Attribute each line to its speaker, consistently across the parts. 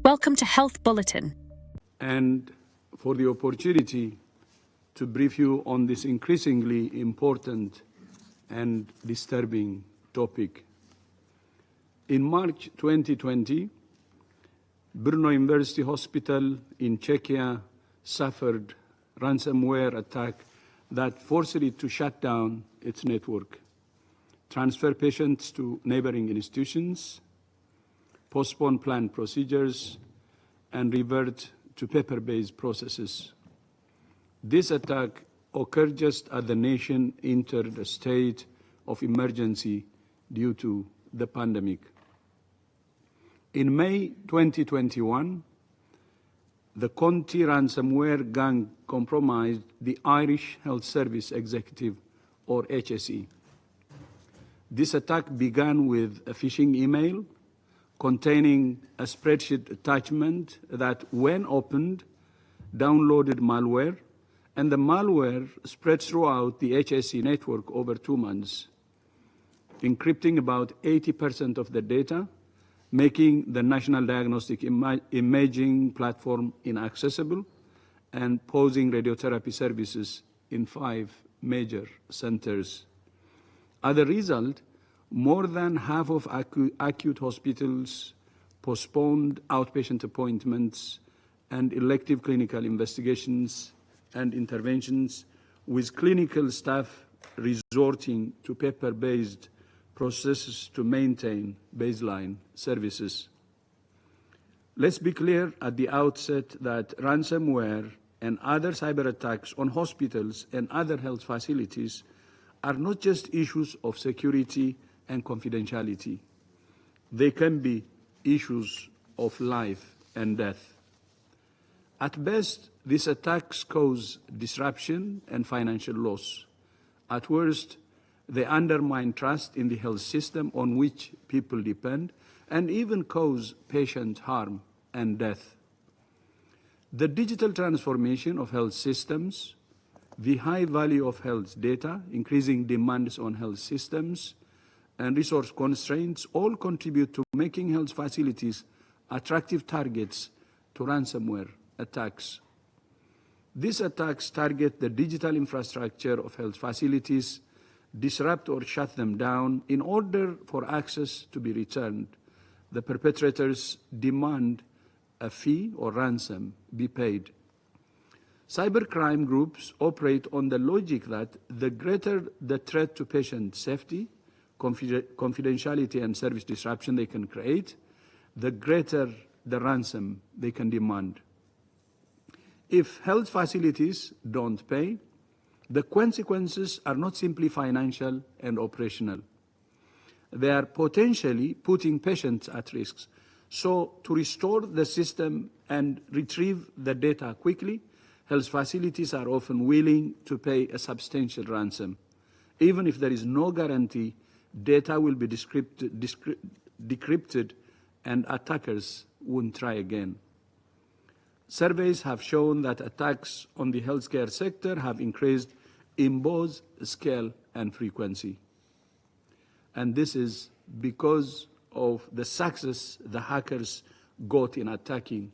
Speaker 1: Welcome to Health Bulletin.
Speaker 2: And for the opportunity to brief you on this increasingly important and disturbing topic. In March 2020, Brno University Hospital in Czechia suffered ransomware attack that forced it to shut down its network, transfer patients to neighboring institutions, postpone planned procedures, and revert to paper-based processes. This attack occurred just as the nation entered a state of emergency due to the pandemic. In May 2021, the Conti ransomware gang compromised the Irish Health Service Executive, or HSE. This attack began with a phishing email containing a spreadsheet attachment that, when opened, downloaded malware, and the malware spread throughout the HSE network over 2 months, encrypting about 80% of the data, making the National Diagnostic Imaging Platform inaccessible, and pausing radiotherapy services in 5 major centers. As a result, more than half of acute hospitals postponed outpatient appointments and elective clinical investigations and interventions, with clinical staff resorting to paper-based processes to maintain baseline services. Let's be clear at the outset that ransomware and other cyber attacks on hospitals and other health facilities are not just issues of security and confidentiality. They can be issues of life and death. At best, these attacks cause disruption and financial loss. At worst, they undermine trust in the health system on which people depend, and even cause patient harm and death. The digital transformation of health systems, the high value of health data, increasing demands on health systems, and resource constraints all contribute to making health facilities attractive targets to ransomware attacks. These attacks target the digital infrastructure of health facilities, disrupt or shut them down. In order for access to be returned, the perpetrators demand a fee or ransom be paid. Cybercrime groups operate on the logic that the greater the threat to patient safety, confidentiality, and service disruption they can create, the greater the ransom they can demand. If health facilities don't pay, the consequences are not simply financial and operational. They are potentially putting patients at risk. So to restore the system and retrieve the data quickly, health facilities are often willing to pay a substantial ransom, even if there is no guarantee data will be decrypted and attackers won't try again. Surveys have shown that attacks on the healthcare sector have increased in both scale and frequency. And this is because of the success the hackers got in attacking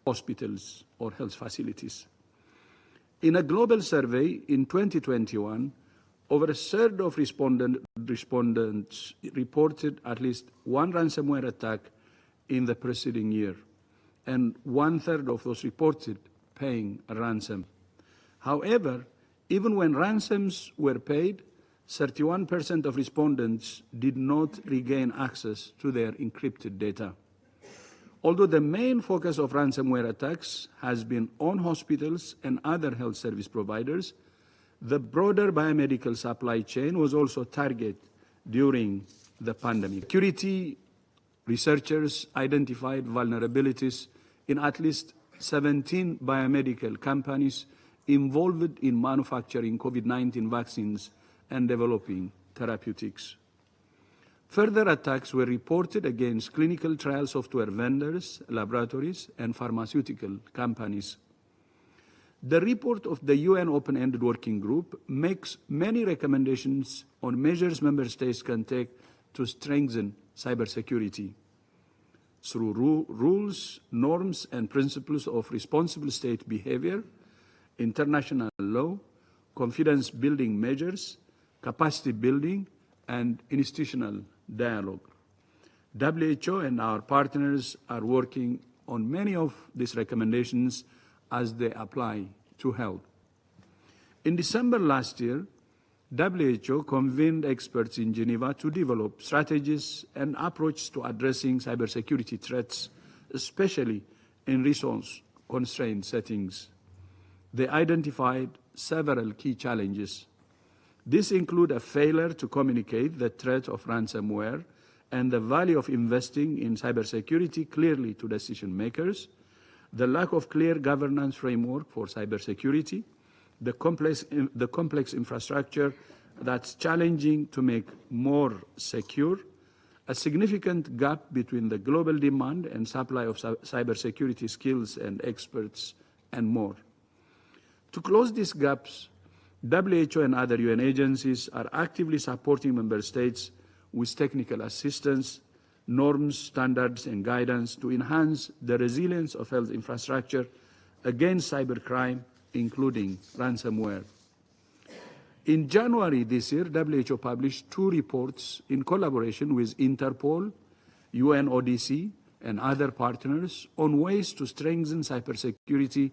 Speaker 2: hospitals or health facilities. In a global survey in 2021, over a third of respondents reported at least one ransomware attack in the preceding year, and 1/3 of those reported paying a ransom. However, even when ransoms were paid, 31% of respondents did not regain access to their encrypted data. Although the main focus of ransomware attacks has been on hospitals and other health service providers, the broader biomedical supply chain was also targeted during the pandemic. Security researchers identified vulnerabilities in at least 17 biomedical companies involved in manufacturing COVID-19 vaccines and developing therapeutics. Further attacks were reported against clinical trial software vendors, laboratories, and pharmaceutical companies. The report of the UN Open-Ended Working Group makes many recommendations on measures member states can take to strengthen cybersecurity. through rules, norms, and principles of responsible state behavior, international law, confidence-building measures, capacity building, and institutional dialogue. WHO and our partners are working on many of these recommendations as they apply to health. In December last year, WHO convened experts in Geneva to develop strategies and approaches to addressing cybersecurity threats, especially in resource-constrained settings. They identified several key challenges. These include a failure to communicate the threat of ransomware and the value of investing in cybersecurity clearly to decision makers, the lack of clear governance framework for cybersecurity, the complex infrastructure that's challenging to make more secure, a significant gap between the global demand and supply of cybersecurity skills and experts, and more. To close these gaps, WHO and other UN agencies are actively supporting member states with technical assistance, norms, standards, and guidance to enhance the resilience of health infrastructure against cybercrime, including ransomware. In January this year, WHO published 2 reports in collaboration with Interpol, UNODC, and other partners on ways to strengthen cybersecurity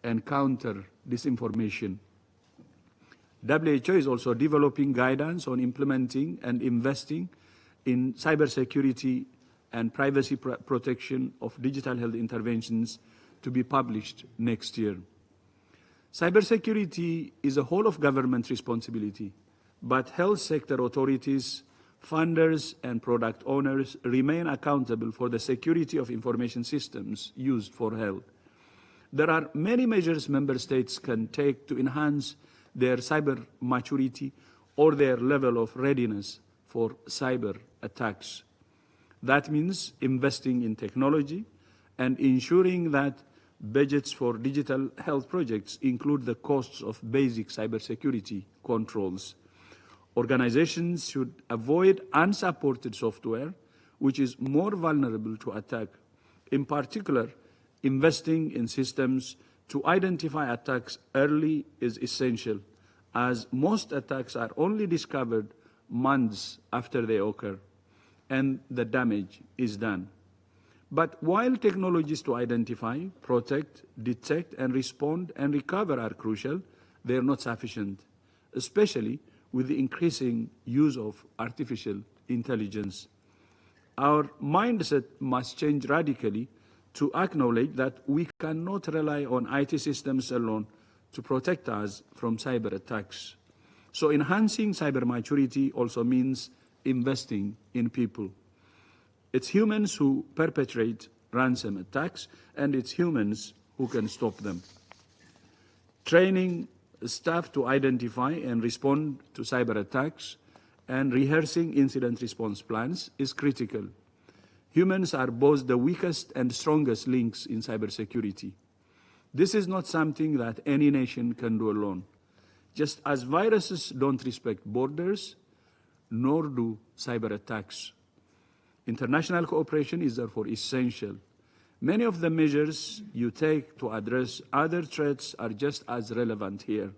Speaker 2: and counter disinformation. WHO is also developing guidance on implementing and investing in cybersecurity and privacy protection of digital health interventions to be published next year. Cybersecurity is a whole of government responsibility, but health sector authorities, funders, and product owners remain accountable for the security of information systems used for health. There are many measures member states can take to enhance their cyber maturity or their level of readiness for cyber attacks. That means investing in technology and ensuring that budgets for digital health projects include the costs of basic cybersecurity controls. Organizations should avoid unsupported software, which is more vulnerable to attack. In particular, investing in systems to identify attacks early is essential, as most attacks are only discovered months after they occur, and the damage is done. But while technologies to identify, protect, detect, and respond and recover are crucial, they are not sufficient, especially with the increasing use of artificial intelligence. Our mindset must change radically to acknowledge that we cannot rely on IT systems alone to protect us from cyber attacks. So enhancing cyber maturity also means investing in people. It's humans who perpetrate ransom attacks, and it's humans who can stop them. Training staff to identify and respond to cyber attacks and rehearsing incident response plans is critical. Humans are both the weakest and strongest links in cybersecurity. This is not something that any nation can do alone. Just as viruses don't respect borders, nor do cyber attacks. International cooperation is therefore essential. Many of the measures you take to address other threats are just as relevant here.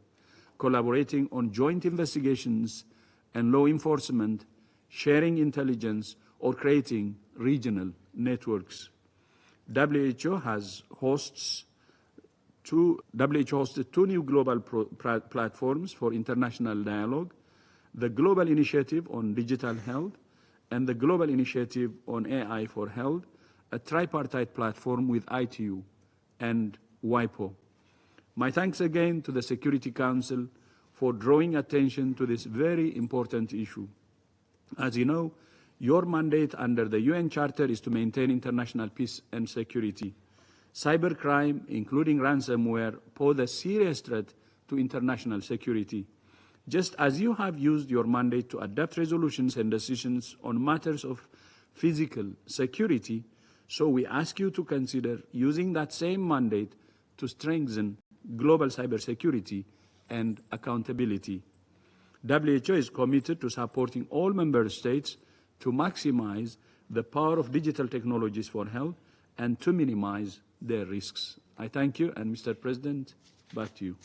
Speaker 2: Collaborating on joint investigations and law enforcement, sharing intelligence, or creating regional networks. WHO hosted 2 new global platforms for international dialogue, the Global Initiative on Digital Health and the Global Initiative on AI for Health, a tripartite platform with ITU and WIPO. My thanks again to the Security Council for drawing attention to this very important issue. As you know, your mandate under the UN Charter is to maintain international peace and security. Cybercrime, including ransomware, pose a serious threat to international security. Just as you have used your mandate to adapt resolutions and decisions on matters of physical security, so we ask you to consider using that same mandate to strengthen global cybersecurity and accountability. WHO is committed to supporting all member states to maximize the power of digital technologies for health and to minimize their risks. I thank you, and Mr. President, back to you.